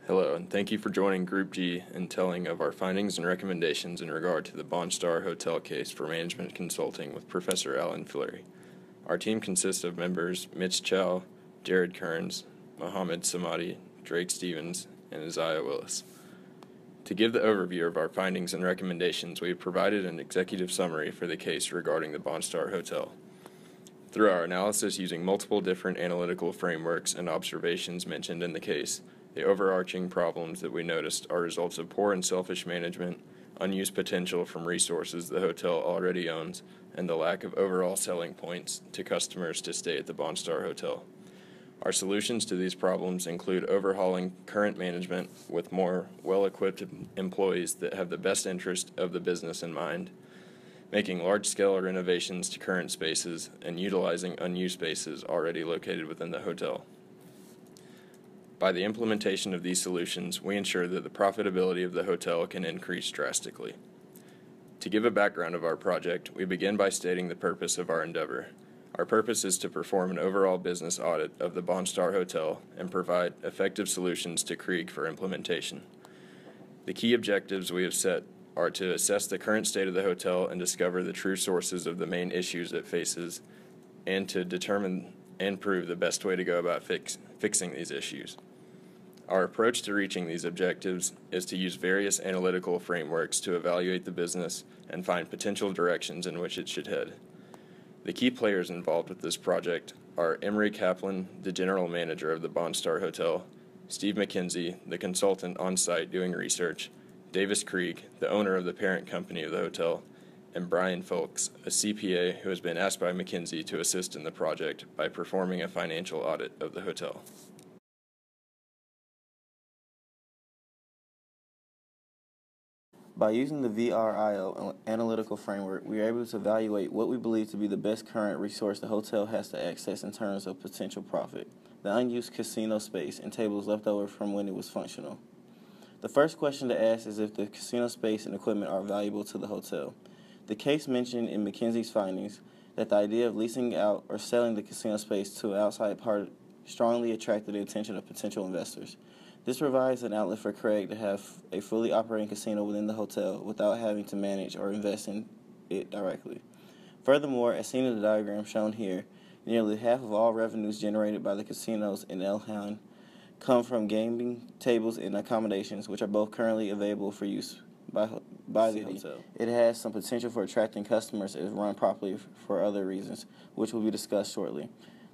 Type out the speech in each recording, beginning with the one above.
Hello, and thank you for joining Group G in telling of our findings and recommendations in regard to the Bonstar Hotel case for management consulting with Professor Alan Fleury. Our team consists of members Mitch Chow, Jared Kearns, Mohammed Samadi, Drake Stevens, and Isaiah Willis. To give the overview of our findings and recommendations, we have provided an executive summary for the case regarding the Bonstar Hotel. Through our analysis using multiple different analytical frameworks and observations mentioned in the case, the overarching problems that we noticed are results of poor and selfish management, unused potential from resources the hotel already owns, and the lack of overall selling points to customers to stay at the Bonstar Hotel. Our solutions to these problems include overhauling current management with more well-equipped employees that have the best interest of the business in mind, making large-scale renovations to current spaces, and utilizing unused spaces already located within the hotel. By the implementation of these solutions, we ensure that the profitability of the hotel can increase drastically. To give a background of our project, we begin by stating the purpose of our endeavor. Our purpose is to perform an overall business audit of the Bonstar Hotel and provide effective solutions to Krieg for implementation. The key objectives we have set are to assess the current state of the hotel and discover the true sources of the main issues it faces, and to determine and prove the best way to go about fixing these issues. Our approach to reaching these objectives is to use various analytical frameworks to evaluate the business and find potential directions in which it should head. The key players involved with this project are Emery Kaplan, the general manager of the Bonstar Hotel, Steve McKenzie, the consultant on site doing research, Davis Krieg, the owner of the parent company of the hotel, and Brian Folks, a CPA who has been asked by McKinsey to assist in the project by performing a financial audit of the hotel. By using the VRIO analytical framework, we are able to evaluate what we believe to be the best current resource the hotel has to access in terms of potential profit, the unused casino space, and tables left over from when it was functional. The first question to ask is if the casino space and equipment are valuable to the hotel. The case mentioned in McKinsey's findings that the idea of leasing out or selling the casino space to an outside party strongly attracted the attention of potential investors. This provides an outlet for Craig to have a fully operating casino within the hotel without having to manage or invest in it directly. Furthermore, as seen in the diagram shown here, nearly half of all revenues generated by the casinos in El Hain come from gaming tables and accommodations, which are both currently available for use by the hotel. It has some potential for attracting customers if run properly for other reasons, which will be discussed shortly.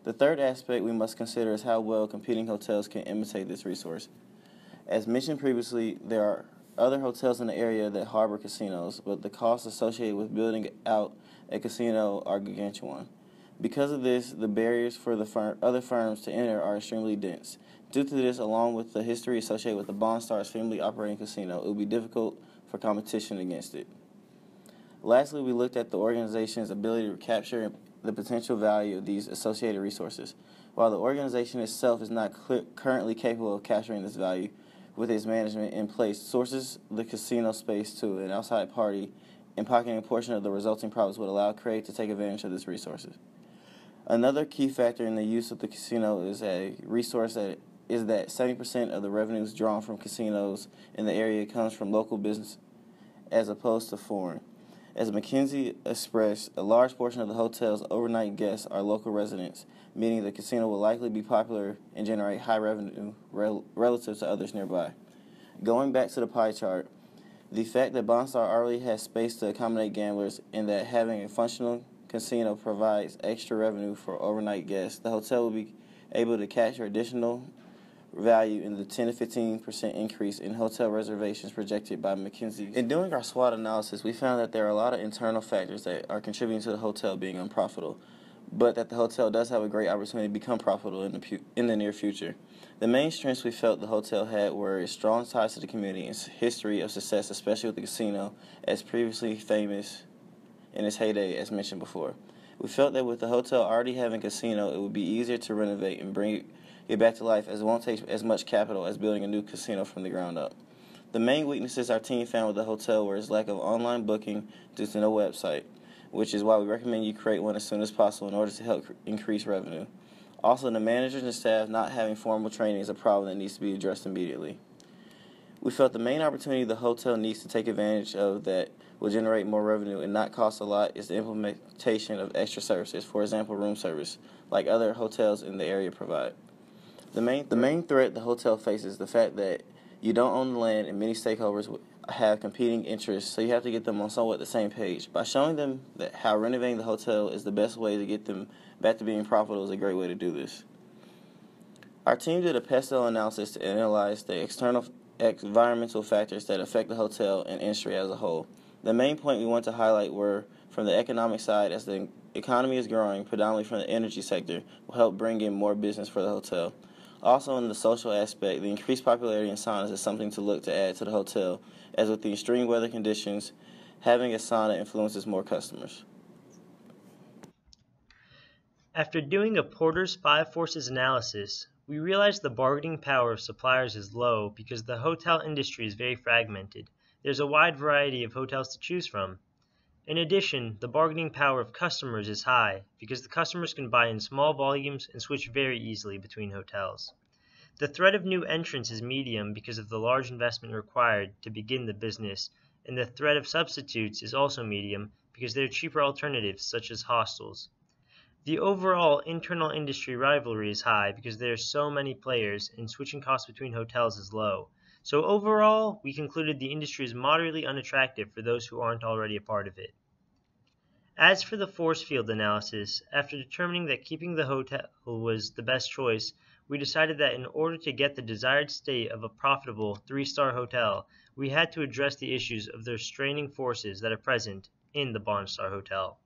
The third aspect we must consider is how well competing hotels can imitate this resource. As mentioned previously, there are other hotels in the area that harbor casinos, but the costs associated with building out a casino are gargantuan. Because of this, the barriers for the other firms to enter are extremely dense. Due to this, along with the history associated with the Bonstar's family operating casino, it will be difficult for competition against it. Lastly, we looked at the organization's ability to capture the potential value of these associated resources. While the organization itself is not currently capable of capturing this value, with its management in place, sources the casino space to an outside party and pocketing a portion of the resulting profits would allow Craig to take advantage of these resources. Another key factor in the use of the casino is a resource that 70% of the revenues drawn from casinos in the area comes from local business as opposed to foreign. As McKinsey expressed, a large portion of the hotel's overnight guests are local residents, meaning the casino will likely be popular and generate high revenue relative to others nearby. Going back to the pie chart, the fact that Bonstar already has space to accommodate gamblers and that having a functional casino provides extra revenue for overnight guests, the hotel will be able to capture additional value in the 10 to 15% increase in hotel reservations projected by McKinsey. In doing our SWOT analysis, we found that there are a lot of internal factors that are contributing to the hotel being unprofitable, but that the hotel does have a great opportunity to become profitable in the near future. The main strengths we felt the hotel had were its strong ties to the community and its history of success, especially with the casino, as previously famous in its heyday, as mentioned before. We felt that with the hotel already having a casino, it would be easier to renovate and bring it back to life, as it won't take as much capital as building a new casino from the ground up. The main weaknesses our team found with the hotel were its lack of online booking due to no website, which is why we recommend you create one as soon as possible in order to help increase revenue. Also, the managers and staff not having formal training is a problem that needs to be addressed immediately. We felt the main opportunity the hotel needs to take advantage of that will generate more revenue and not cost a lot is the implementation of extra services, for example, room service, like other hotels in the area provide. The main threat the hotel faces is the fact that you don't own the land and many stakeholders have competing interests, so you have to get them on somewhat the same page. By showing them that how renovating the hotel is the best way to get them back to being profitable is a great way to do this. Our team did a pestle analysis to analyze the external environmental factors that affect the hotel and industry as a whole. The main point we want to highlight were from the economic side, as the economy is growing, predominantly from the energy sector, will help bring in more business for the hotel. Also, in the social aspect, the increased popularity in saunas is something to look to add to the hotel, as with the extreme weather conditions, having a sauna influences more customers. After doing a Porter's Five Forces analysis, we realized the bargaining power of suppliers is low because the hotel industry is very fragmented. There's a wide variety of hotels to choose from. In addition, the bargaining power of customers is high because the customers can buy in small volumes and switch very easily between hotels. The threat of new entrants is medium because of the large investment required to begin the business, and the threat of substitutes is also medium because there are cheaper alternatives such as hostels. The overall internal industry rivalry is high because there are so many players and switching costs between hotels is low. So overall, we concluded the industry is moderately unattractive for those who aren't already a part of it. As for the force field analysis, after determining that keeping the hotel was the best choice, we decided that in order to get the desired state of a profitable 3-star hotel, we had to address the issues of the restraining forces that are present in the Bond Star Hotel,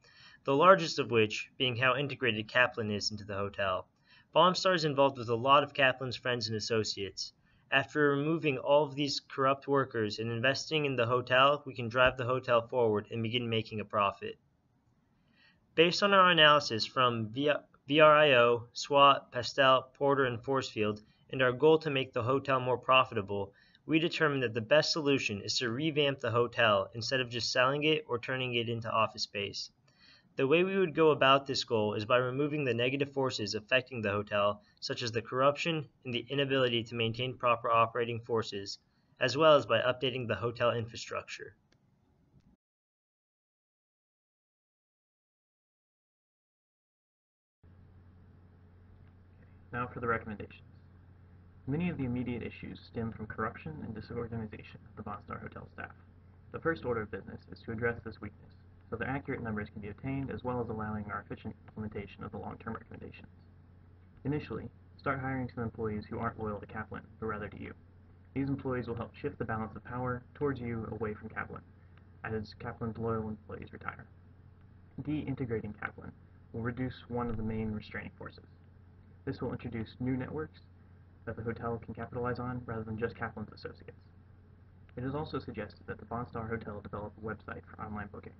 the largest of which being how integrated Kaplan is into the hotel. Bond Star is involved with a lot of Kaplan's friends and associates. After removing all of these corrupt workers and investing in the hotel, we can drive the hotel forward and begin making a profit. Based on our analysis from VRIO, SWAT, Pastel, Porter, and Forcefield, and our goal to make the hotel more profitable, we determined that the best solution is to revamp the hotel instead of just selling it or turning it into office space. The way we would go about this goal is by removing the negative forces affecting the hotel, such as the corruption and the inability to maintain proper operating forces, as well as by updating the hotel infrastructure. Now for the recommendations. Many of the immediate issues stem from corruption and disorganization of the Bonstar Hotel staff. The first order of business is to address this weakness, so that accurate numbers can be obtained as well as allowing our efficient implementation of the long-term recommendations. Initially, start hiring some employees who aren't loyal to Kaplan, but rather to you. These employees will help shift the balance of power towards you away from Kaplan, as Kaplan's loyal employees retire. De-integrating Kaplan will reduce one of the main restraining forces. This will introduce new networks that the hotel can capitalize on rather than just Kaplan's associates. It is also suggested that the Bonstar Hotel develop a website for online booking.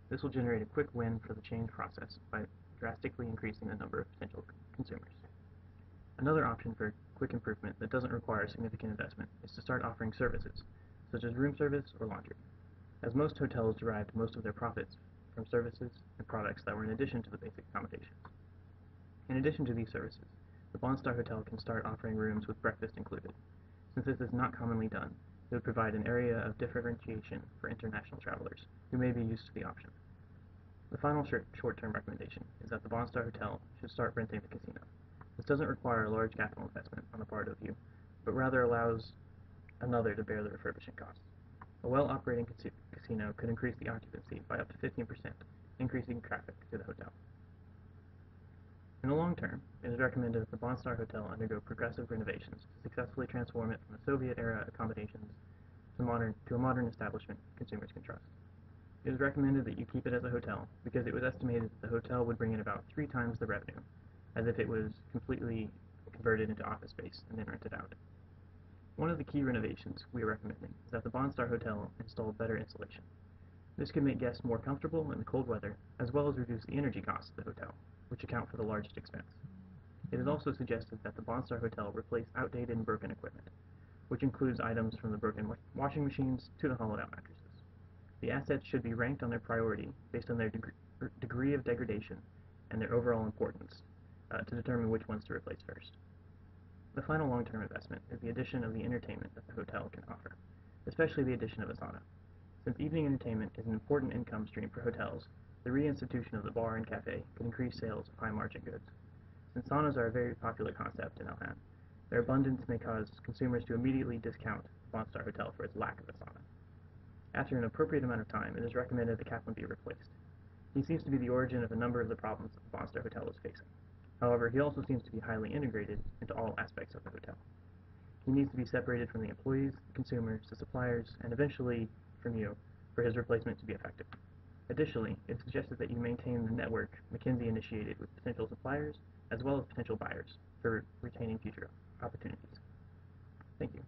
This will generate a quick win for the change process by drastically increasing the number of potential consumers. Another option for quick improvement that doesn't require significant investment is to start offering services, such as room service or laundry, as most hotels derived most of their profits from services and products that were in addition to the basic accommodations. In addition to these services, the Bonstar Hotel can start offering rooms with breakfast included. Since this is not commonly done, it would provide an area of differentiation for international travelers who may be used to the option. The final short-term recommendation is that the Bonstar Hotel should start renting the casino. This doesn't require a large capital investment on the part of you, but rather allows another to bear the refurbishing costs. A well-operating casino could increase the occupancy by up to 15%, increasing traffic to the hotel. In the long term, it is recommended that the Bonstar Hotel undergo progressive renovations to successfully transform it from the Soviet-era accommodations to a modern establishment consumers can trust. It is recommended that you keep it as a hotel because it was estimated that the hotel would bring in about 3 times the revenue as if it was completely converted into office space and then rented out. One of the key renovations we are recommending is that the Bonstar Hotel install better insulation. This could make guests more comfortable in the cold weather, as well as reduce the energy costs of the hotel, which account for the largest expense. It is also suggested that the Bonstar Hotel replace outdated and broken equipment, which includes items from the broken washing machines to the hollowed-out mattresses. The assets should be ranked on their priority based on their degree of degradation and their overall importance to determine which ones to replace first. The final long-term investment is the addition of the entertainment that the hotel can offer, especially the addition of a sauna. Since evening entertainment is an important income stream for hotels, the reinstitution of the bar and cafe could increase sales of high-margin goods. Since saunas are a very popular concept in Alhan, their abundance may cause consumers to immediately discount the Bonstar Hotel for its lack of a sauna. After an appropriate amount of time, it is recommended the Kaplan be replaced. He seems to be the origin of a number of the problems that the Bonstar Hotel is facing. However, he also seems to be highly integrated into all aspects of the hotel. He needs to be separated from the employees, the consumers, the suppliers, and eventually from you for his replacement to be effective. Additionally, it is suggested that you maintain the network McKinsey initiated with potential suppliers as well as potential buyers for retaining future opportunities. Thank you.